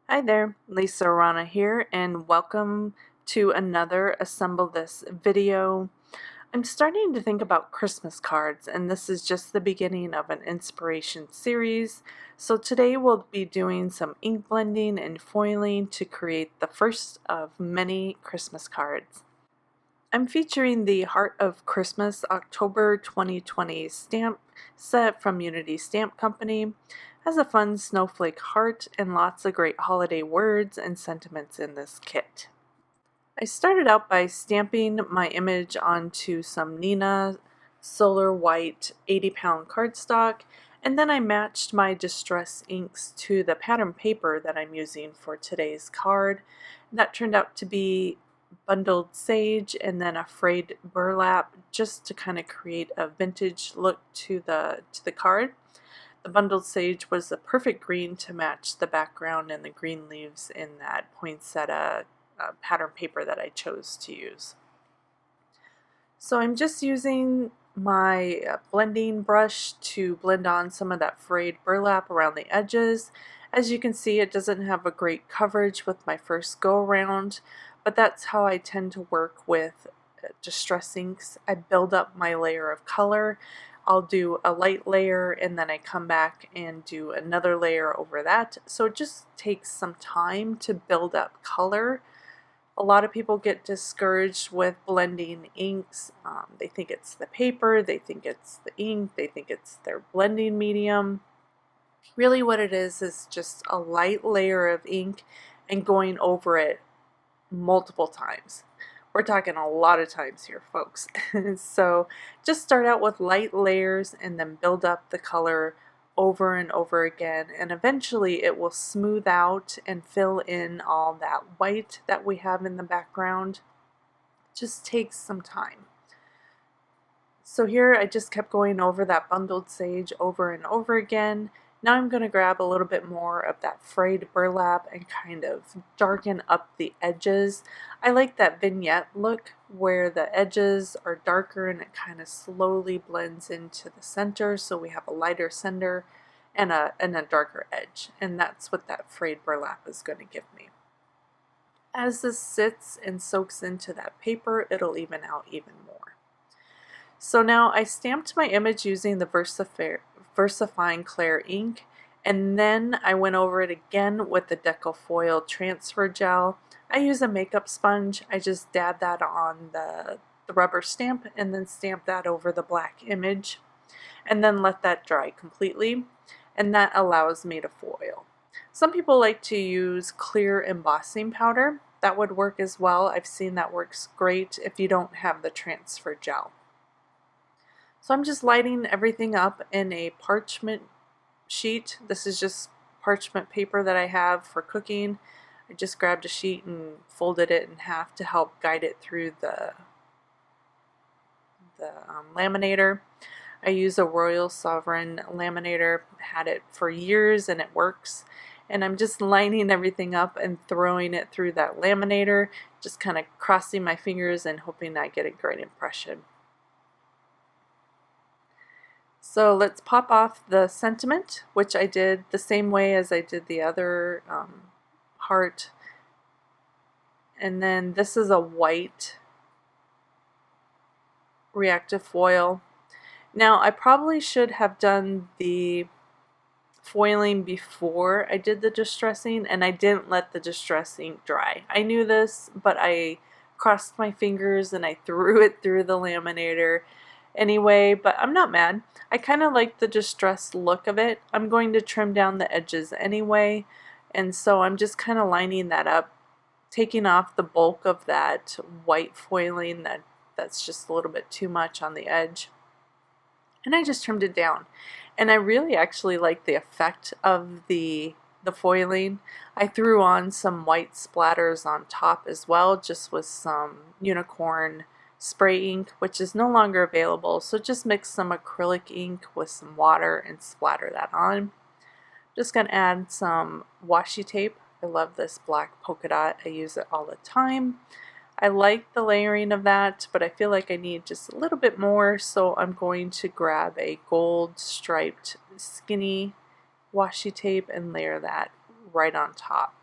Hi there, Lisa Arana here, and welcome to another Assemble This video. I'm starting to think about Christmas cards, and this is just the beginning of an inspiration series. So today we'll be doing some ink blending and foiling to create the first of many Christmas cards. I'm featuring the Heart of Christmas October 2020 stamp set from Unity Stamp Company. Has a fun snowflake heart and lots of great holiday words and sentiments in this kit. I started out by stamping my image onto some Nina Solar White 80-pound cardstock, and then I matched my distress inks to the pattern paper that I'm using for today's card. That turned out to be bundled sage and then a frayed burlap, just to kind of create a vintage look to the card. The bundled sage was the perfect green to match the background and the green leaves in that poinsettia pattern paper that I chose to use. So I'm just using my blending brush to blend on some of that frayed burlap around the edges. As you can see, it doesn't have a great coverage with my first go around, but that's how I tend to work with distress inks. I build up my layer of color. I'll do a light layer and then I come back and do another layer over that. So it just takes some time to build up color. A lot of people get discouraged with blending inks. They think it's the paper, they think it's the ink, they think it's their blending medium. Really what it is just a light layer of ink and going over it multiple times. We're talking a lot of times here, folks. So just start out with light layers and then build up the color over and over again, and eventually it will smooth out and fill in all that white that we have in the background. Just takes some time. So here I just kept going over that bundled sage over and over again. Now I'm going to grab a little bit more of that frayed burlap and kind of darken up the edges. I like that vignette look where the edges are darker and it kind of slowly blends into the center, so we have a lighter center and a darker edge, and that's what that frayed burlap is going to give me. As this sits and soaks into that paper, it'll even out even more. So now I stamped my image using the VersaFine Clair ink, and then I went over it again with the Deco-Foil transfer gel. I use a makeup sponge. I just dab that on the rubber stamp and then stamp that over the black image and then let that dry completely, and that allows me to foil. Some people like to use clear embossing powder. That would work as well. I've seen that works great if you don't have the transfer gel. So I'm just lighting everything up in a parchment sheet. This is just parchment paper that I have for cooking. I just grabbed a sheet and folded it in half to help guide it through the laminator. I use a Royal Sovereign laminator, had it for years and it works. And I'm just lining everything up and throwing it through that laminator, just kind of crossing my fingers and hoping I get a great impression. So let's pop off the sentiment, which I did the same way as I did the other heart. And then this is a white reactive foil. Now I probably should have done the foiling before I did the distressing, and I didn't let the distress ink dry. I knew this, but I crossed my fingers and I threw it through the laminator anyway, but I'm not mad. I kind of like the distressed look of it. I'm going to trim down the edges anyway, and so I'm just kind of lining that up, taking off the bulk of that white foiling that's just a little bit too much on the edge, and I just trimmed it down. And I really actually like the effect of the foiling. I threw on some white splatters on top as well, just with some unicorn spray ink, which is no longer available, so just mix some acrylic ink with some water and splatter that on. Just going to add some washi tape. I love this black polka dot. I use it all the time. I like the layering of that, but I feel like I need just a little bit more, so I'm going to grab a gold striped skinny washi tape and layer that right on top.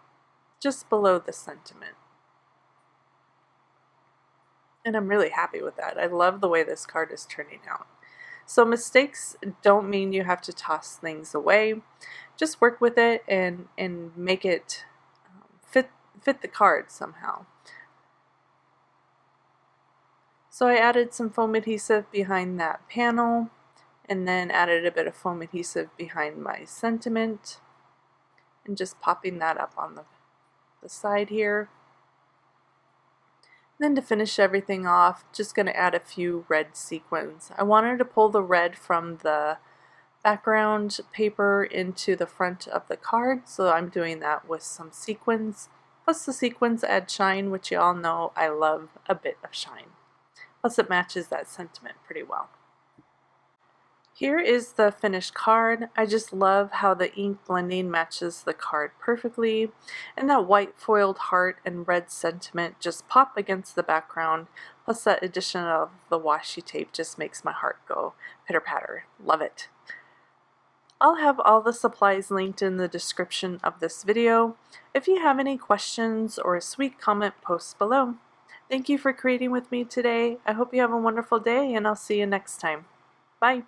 just below the sentiment. And I'm really happy with that. I love the way this card is turning out. So mistakes don't mean you have to toss things away. Just work with it and make it fit the card somehow. So I added some foam adhesive behind that panel, and then added a bit of foam adhesive behind my sentiment, and just popping that up on the side here. Then to finish everything off, just going to add a few red sequins. I wanted to pull the red from the background paper into the front of the card, so I'm doing that with some sequins. Plus the sequins add shine, which you all know I love a bit of shine. Plus it matches that sentiment pretty well. Here is the finished card. I just love how the ink blending matches the card perfectly, and that white foiled heart and red sentiment just pop against the background, plus that addition of the washi tape just makes my heart go pitter-patter. Love it. I'll have all the supplies linked in the description of this video. If you have any questions or a sweet comment, post below. Thank you for creating with me today. I hope you have a wonderful day, and I'll see you next time. Bye.